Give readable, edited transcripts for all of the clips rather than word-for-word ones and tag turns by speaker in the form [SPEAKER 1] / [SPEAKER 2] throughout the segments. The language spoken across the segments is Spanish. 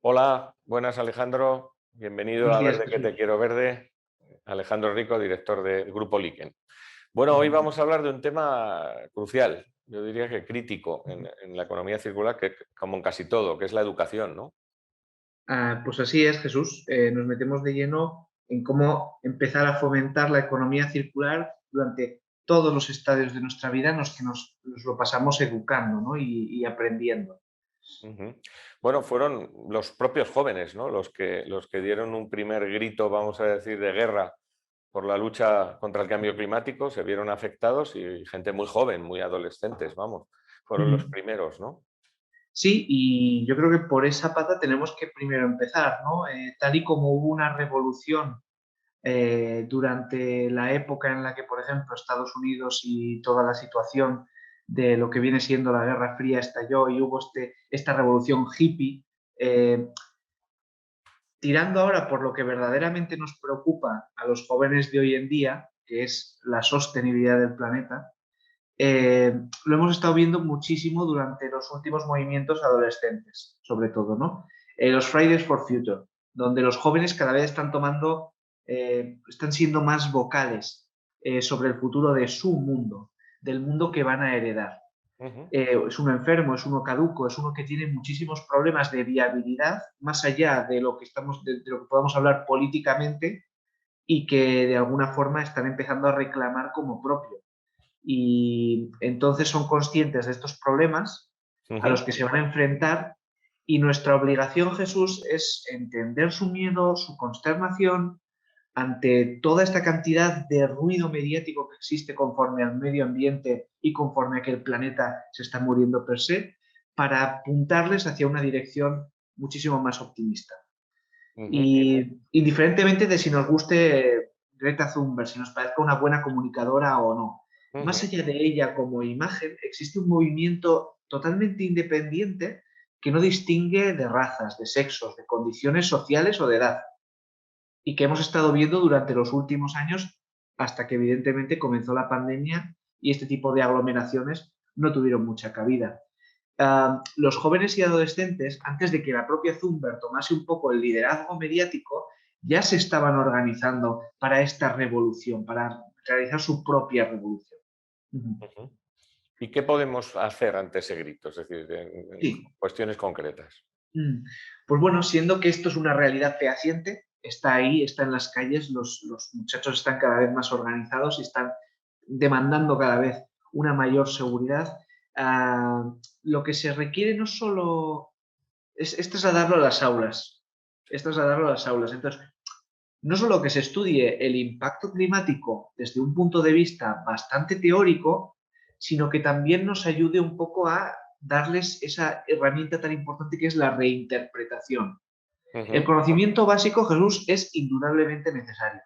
[SPEAKER 1] Hola, buenas Alejandro, bienvenido
[SPEAKER 2] Buenos
[SPEAKER 1] a
[SPEAKER 2] días,
[SPEAKER 1] Verde que te
[SPEAKER 2] Jesús.
[SPEAKER 1] quiero verde. Alejandro Rico, director del Grupo Liquen. Bueno, hoy
[SPEAKER 2] Ujú,
[SPEAKER 1] vamos a hablar de un tema crucial, yo diría que crítico
[SPEAKER 2] ujú.
[SPEAKER 1] en la economía circular, que como en casi todo, que es la educación, ¿no?
[SPEAKER 2] Pues así es, Jesús. Nos metemos de lleno en cómo empezar a fomentar la economía circular durante todos los estadios de nuestra vida en los que nos lo pasamos educando, ¿no? y aprendiendo.
[SPEAKER 1] Ujú. Bueno, fueron los propios jóvenes, ¿no? Los que dieron un primer grito, vamos a decir, de guerra por la lucha contra el cambio climático, se vieron afectados y gente muy joven, muy adolescentes, vamos, fueron los
[SPEAKER 2] Ujú.
[SPEAKER 1] primeros, ¿no?
[SPEAKER 2] Sí, y yo creo que por esa pata tenemos que primero empezar, ¿no? Tal y como hubo una revolución durante la época en la que, por ejemplo, Estados Unidos y toda la situación de lo que viene siendo la Guerra Fría estalló y hubo esta revolución hippie, eh, tirando ahora por lo que verdaderamente nos preocupa a los jóvenes de hoy en día, que es la sostenibilidad del planeta, lo hemos estado viendo muchísimo durante los últimos movimientos adolescentes, sobre todo, ¿no? Los Fridays for Future, donde los jóvenes cada vez están tomando, están siendo más vocales sobre el futuro de su mundo, del mundo que van a heredar.
[SPEAKER 1] Ujú.
[SPEAKER 2] Es uno enfermo, es uno caduco, es uno que tiene muchísimos problemas de viabilidad, más allá de lo que, de lo que podamos hablar políticamente, y que de alguna forma están empezando a reclamar como propio y entonces son conscientes de estos problemas a
[SPEAKER 1] Ujú.
[SPEAKER 2] los que se van a enfrentar y nuestra obligación, Jesús, es entender su miedo, su consternación ante toda esta cantidad de ruido mediático que existe conforme al medio ambiente y conforme a que el planeta se está muriendo per se, para apuntarles hacia una dirección muchísimo más optimista.
[SPEAKER 1] Ujú.
[SPEAKER 2] Y indiferentemente de si nos guste Greta Thunberg, si nos parezca una buena comunicadora o no, más
[SPEAKER 1] Ujú.
[SPEAKER 2] allá de ella como imagen, existe un movimiento totalmente independiente que no distingue de razas, de sexos, de condiciones sociales o de edad, y que hemos estado viendo durante los últimos años hasta que evidentemente comenzó la pandemia y este tipo de aglomeraciones no tuvieron mucha cabida. Los jóvenes y adolescentes, antes de que la propia Thunberg tomase un poco el liderazgo mediático, ya se estaban organizando para esta revolución, para realizar su propia revolución. Ujú.
[SPEAKER 1] Ujú. ¿Y qué podemos hacer ante ese grito? Es decir, en
[SPEAKER 2] Sí.
[SPEAKER 1] cuestiones concretas.
[SPEAKER 2] Mm. Pues bueno, siendo que esto es una realidad fehaciente, está ahí, está en las calles, los muchachos están cada vez más organizados y están demandando cada vez una mayor seguridad. Ah, lo que se requiere no solo es trasladarlo a las aulas, es trasladarlo a las aulas. Entonces, no solo que se estudie el impacto climático desde un punto de vista bastante teórico, sino que también nos ayude un poco a darles esa herramienta tan importante que es la reinterpretación. El
[SPEAKER 1] Ujú.
[SPEAKER 2] conocimiento básico, Jesús, es indudablemente necesario,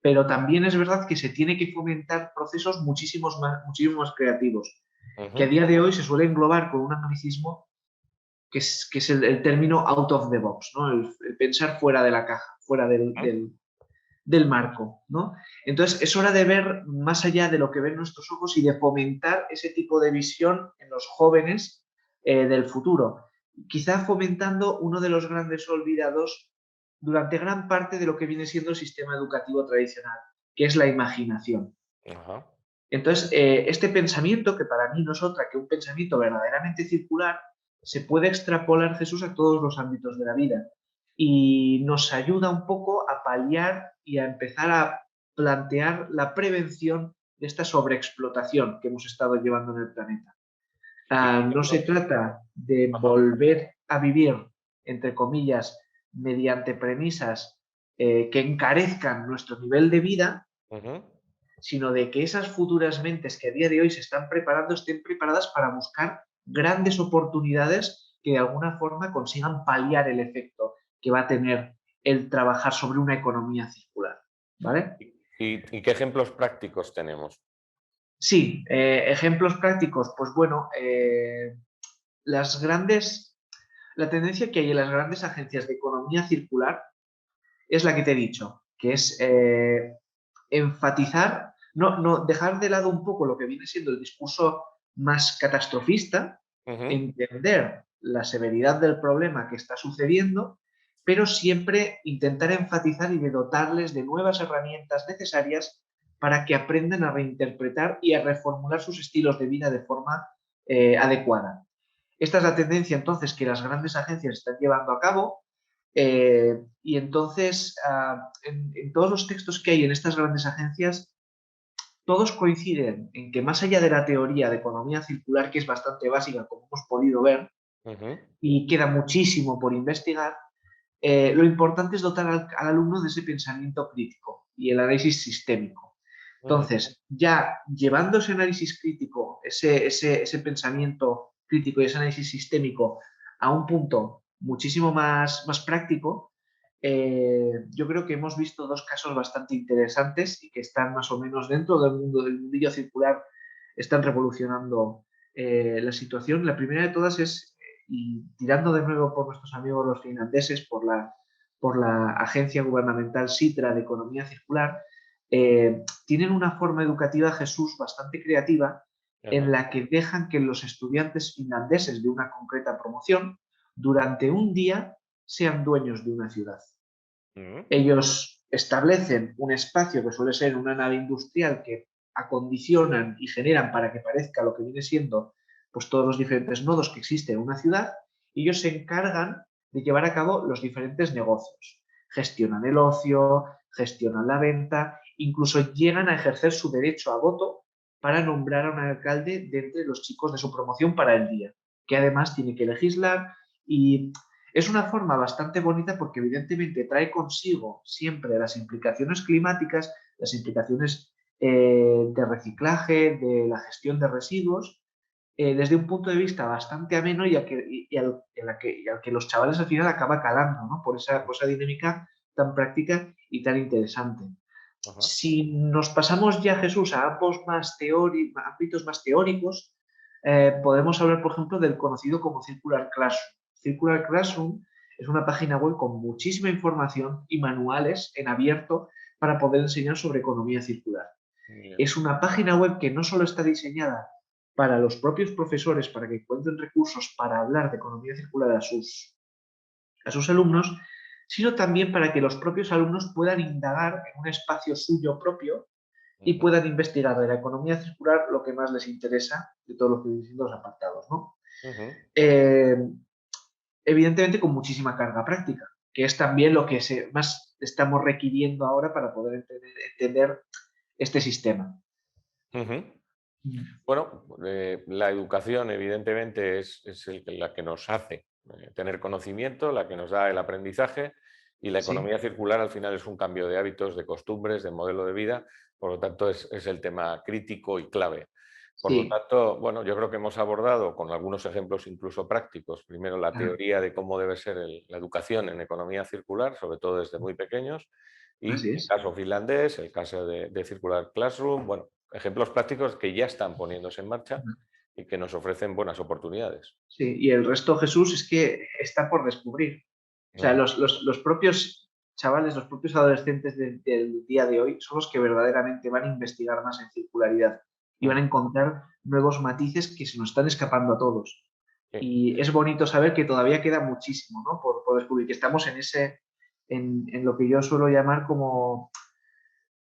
[SPEAKER 2] pero también es verdad que se tiene que fomentar procesos muchísimos más creativos, que a
[SPEAKER 1] Ujú.
[SPEAKER 2] día de hoy se suele englobar con un anglicismo que es el término out of the box, ¿no? El pensar fuera de la caja, fuera del marco, ¿no? Entonces, es hora de ver más allá de lo que ven nuestros ojos y de fomentar ese tipo de visión en los jóvenes del futuro. Quizá fomentando uno de los grandes olvidados durante gran parte de lo que viene siendo el sistema educativo tradicional, que es la imaginación.
[SPEAKER 1] Ajá.
[SPEAKER 2] Entonces, este pensamiento, que para mí no es otra que un pensamiento verdaderamente circular, se puede extrapolar, Jesús, a todos los ámbitos de la vida y nos ayuda un poco a paliar y a empezar a plantear la prevención de esta sobreexplotación que hemos estado llevando en el planeta.
[SPEAKER 1] ¿Y qué
[SPEAKER 2] No se
[SPEAKER 1] ejemplos?
[SPEAKER 2] trata de
[SPEAKER 1] Ajá.
[SPEAKER 2] volver a vivir, entre comillas, mediante premisas que encarezcan nuestro nivel de vida,
[SPEAKER 1] Ujú.
[SPEAKER 2] sino de que esas futuras mentes que a día de hoy se están preparando estén preparadas para buscar grandes oportunidades que de alguna forma consigan paliar el efecto que va a tener el trabajar sobre una economía circular. ¿Vale?
[SPEAKER 1] ¿Y qué ejemplos prácticos tenemos?
[SPEAKER 2] Sí, ejemplos prácticos, pues bueno, las grandes, la tendencia que hay en las grandes agencias de economía circular es la que te he dicho, que es enfatizar, no, dejar de lado un poco lo que viene siendo el discurso más catastrofista,
[SPEAKER 1] Ujú.
[SPEAKER 2] entender la severidad del problema que está sucediendo, pero siempre intentar enfatizar y de dotarles de nuevas herramientas necesarias para que aprendan a reinterpretar y a reformular sus estilos de vida de forma adecuada. Esta es la tendencia entonces que las grandes agencias están llevando a cabo y entonces en todos los textos que hay en estas grandes agencias todos coinciden en que más allá de la teoría de economía circular, que es bastante básica, como hemos podido ver,
[SPEAKER 1] Ujú.
[SPEAKER 2] y queda muchísimo por investigar, lo importante es dotar al alumno de ese pensamiento crítico y el análisis sistémico.
[SPEAKER 1] Ujú.
[SPEAKER 2] Entonces, ya llevando ese análisis crítico, ese pensamiento crítico y ese análisis sistémico a un punto muchísimo más práctico, yo creo que hemos visto dos casos bastante interesantes y que están más o menos dentro del mundo del mundillo circular, están revolucionando la situación. La primera de todas es, y tirando de nuevo por nuestros amigos los finlandeses, por la agencia gubernamental Sitra de Economía Circular, tienen una forma educativa, Jesús, bastante creativa, en
[SPEAKER 1] Ajá.
[SPEAKER 2] la que dejan que los estudiantes finlandeses de una concreta promoción, durante un día, sean dueños de una ciudad.
[SPEAKER 1] Ujú.
[SPEAKER 2] Ellos establecen un espacio que suele ser una nave industrial que acondicionan y generan para que parezca lo que viene siendo pues, todos los diferentes nodos que existen en una ciudad, y ellos se encargan de llevar a cabo los diferentes negocios. Gestionan el ocio, gestionan la venta, incluso llegan a ejercer su derecho a voto para nombrar a un alcalde de entre los chicos de su promoción para el día, que además tiene que legislar y es una forma bastante bonita porque evidentemente trae consigo siempre las implicaciones climáticas, las implicaciones de reciclaje, de la gestión de residuos, desde un punto de vista bastante ameno y al que los chavales al final acaba calando, ¿no? Por esa dinámica tan práctica y tan interesante.
[SPEAKER 1] Ajá.
[SPEAKER 2] Si nos pasamos ya, Jesús, a ámbitos más teóricos, podemos hablar, por ejemplo, del conocido como Circular Classroom. Circular Classroom es una página web con muchísima información y manuales en abierto para poder enseñar sobre economía circular.
[SPEAKER 1] Muy bien.
[SPEAKER 2] Es una página web que no solo está diseñada para los propios profesores, para que encuentren recursos para hablar de economía circular a sus alumnos, sino también para que los propios alumnos puedan indagar en un espacio suyo propio y
[SPEAKER 1] Ujú.
[SPEAKER 2] puedan investigar de la economía circular lo que más les interesa de todos los que dicen los apartados, ¿no?
[SPEAKER 1] Ujú.
[SPEAKER 2] Eh, Evidentemente con muchísima carga práctica, que es también lo que más estamos requiriendo ahora para poder entender este sistema.
[SPEAKER 1] Ujú.
[SPEAKER 2] Mm.
[SPEAKER 1] Bueno, la educación evidentemente la que nos hace tener conocimiento, la que nos da el aprendizaje, y la
[SPEAKER 2] Sí,
[SPEAKER 1] economía circular al final es un cambio de hábitos, de costumbres, de modelo de vida, por lo tanto es el tema crítico y clave. Por lo
[SPEAKER 2] sí,
[SPEAKER 1] tanto, bueno, yo creo que hemos abordado con algunos ejemplos incluso prácticos, primero la
[SPEAKER 2] claro,
[SPEAKER 1] teoría de cómo debe ser la educación en economía circular, sobre todo desde muy pequeños, y
[SPEAKER 2] así
[SPEAKER 1] el
[SPEAKER 2] es.
[SPEAKER 1] caso finlandés, el caso de Circular Classroom, bueno, ejemplos prácticos que ya están poniéndose en marcha y que nos ofrecen buenas oportunidades.
[SPEAKER 2] Sí, y el resto, Jesús, es que está por descubrir. O sea,
[SPEAKER 1] Ujú.
[SPEAKER 2] los propios chavales, los propios adolescentes del día de hoy son los que verdaderamente van a investigar más en circularidad y van a
[SPEAKER 1] Ujú.
[SPEAKER 2] encontrar nuevos matices que se nos están escapando a todos.
[SPEAKER 1] Sí.
[SPEAKER 2] Y es bonito saber que todavía queda muchísimo, ¿no? Por descubrir, que estamos en lo que yo suelo llamar como,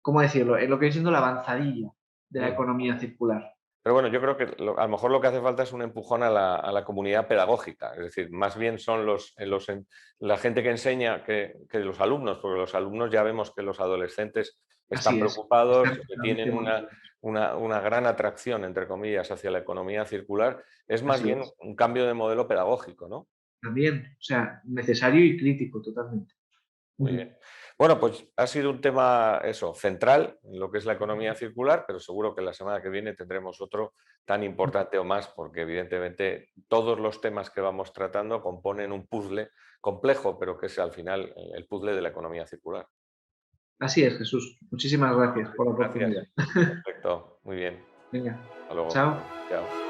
[SPEAKER 2] ¿cómo decirlo? En lo que es siendo la avanzadilla de la
[SPEAKER 1] Ujú.
[SPEAKER 2] economía circular.
[SPEAKER 1] Pero bueno, yo creo que a lo mejor lo que hace falta es un empujón a la comunidad pedagógica, es decir, más bien son la gente que enseña que los alumnos, porque los alumnos ya vemos que los adolescentes están
[SPEAKER 2] Así es,
[SPEAKER 1] preocupados,
[SPEAKER 2] están
[SPEAKER 1] que
[SPEAKER 2] totalmente
[SPEAKER 1] tienen
[SPEAKER 2] motivados.
[SPEAKER 1] una gran atracción, entre comillas, hacia la economía circular, es más
[SPEAKER 2] Así
[SPEAKER 1] bien
[SPEAKER 2] es.
[SPEAKER 1] un cambio de modelo pedagógico, ¿no?
[SPEAKER 2] También, o sea, necesario y crítico totalmente.
[SPEAKER 1] Muy bien. Bueno, pues ha sido un tema eso, central en lo que es la economía circular, pero seguro que la semana que viene tendremos otro tan importante o más, porque evidentemente todos los temas que vamos tratando componen un puzzle complejo, pero que es al final el puzzle de la economía circular.
[SPEAKER 2] Así es, Jesús. Muchísimas gracias por la
[SPEAKER 1] Gracias.
[SPEAKER 2] oportunidad.
[SPEAKER 1] Perfecto, muy bien.
[SPEAKER 2] Venga,
[SPEAKER 1] Hasta luego.
[SPEAKER 2] chao.
[SPEAKER 1] Chao.